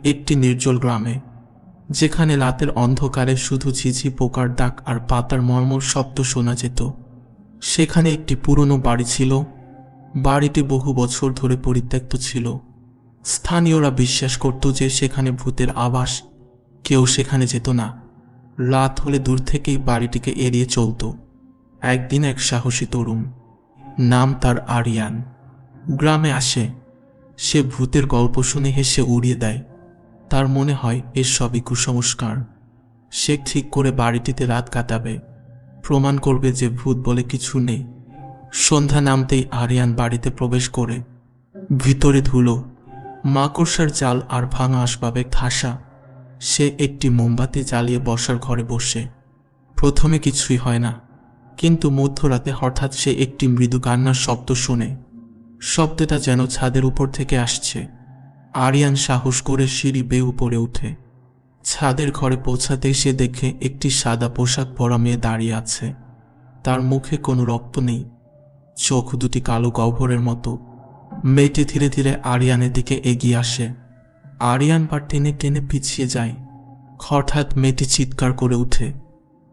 একটি নির্জল গ্রামে, যেখানে রাতের অন্ধকারে শুধু ঝিঝি পোকার ডাক আর পাতার মর্মর শব্দ শোনা যেত। সেখানে একটি পুরনো বাড়ি ছিল। বাড়িটি বহু বছর ধরে পরিত্যক্ত ছিল। স্থানীয়রা বিশ্বাস করত যে সেখানে ভূতের আবাস। কেউ সেখানে যেত না। রাত হলে দূর থেকেই বাড়িটিকে এড়িয়ে চলত। একদিন এক সাহসী তরুণ, নাম তার আরিয়ান, গ্রামে আসে। সে ভূতের গল্প শুনে হেসে উড়িয়ে দেয়। তার মনে হয় এর সবই কুসংস্কার। সে ঠিক করে বাড়িটিতে রাত কাটাবে, প্রমাণ করবে যে ভূত বলে কিছু নেই। সন্ধ্যা নামতেই আরিয়ান বাড়িতে প্রবেশ করে। ভিতরে ধুলো, মাকড়সার জাল আর ভাঙা আসবাবে ঠাসা। সে একটি মোমবাতি জ্বালিয়ে বসার ঘরে বসে। প্রথমে কিছুই হয় না, কিন্তু মধ্যরাতে হঠাৎ সে একটি মৃদু কান্নার শব্দ শোনে। শব্দটা যেন ছাদের উপর থেকে আসছে। আরিয়ান সাহস করে সিঁড়ি বেয়ে উপরে উঠে। ছাদের ঘরে পৌঁছাতেই সে দেখে একটি সাদা পোশাক পরা মেয়ে দাঁড়িয়ে আছে। তার মুখে কোনো রক্ত নেই, চোখ দুটি কালো গহ্বরের মতো। মেয়েটি ধীরে ধীরে আরিয়ানের দিকে এগিয়ে আসে। আরিয়ান পা টেনে টেনে পিছিয়ে যায়। হঠাৎ মেয়েটি চিৎকার করে ওঠে।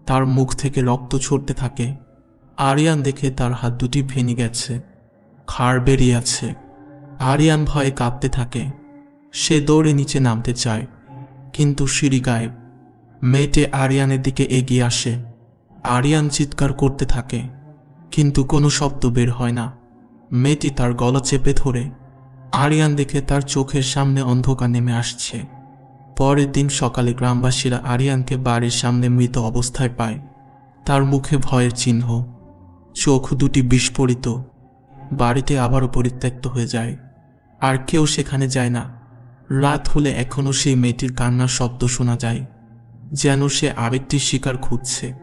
তার মুখ থেকে রক্ত ঝরতে থাকে। আরিয়ান দেখে তার হাত দুটি ভেঙে গেছে, খাড় বেরিয়ে আছে। আরিয়ান ভয়ে কাঁপতে থাকে। সে দৌড়ে নিচে নামতে চায়, কিন্তু সিঁড়ি গায়েব। মেয়েটি আরিয়ানের দিকে এগিয়ে আসে। আরিয়ান চিৎকার করতে থাকে, কিন্তু কোনো শব্দ বের হয় না। মেয়েটি তার গলা চেপে ধরে। আরিয়ান দেখে তার চোখের সামনে অন্ধকার নেমে আসছে। পরের দিন সকালে গ্রামবাসীরা আরিয়ানকে বাড়ির সামনে মৃত অবস্থায় পায়। তার মুখে ভয়ের চিহ্ন, চোখ দুটি বিস্ফোরিত। বাড়িতে আবারও পরিত্যক্ত হয়ে যায়, আর কেউ সেখানে যায় না। রাত হলে এখনও সেই মেয়েটির কান্নার শব্দ শোনা যায়, যেন সে আরেকটি শিকার খুঁজছে।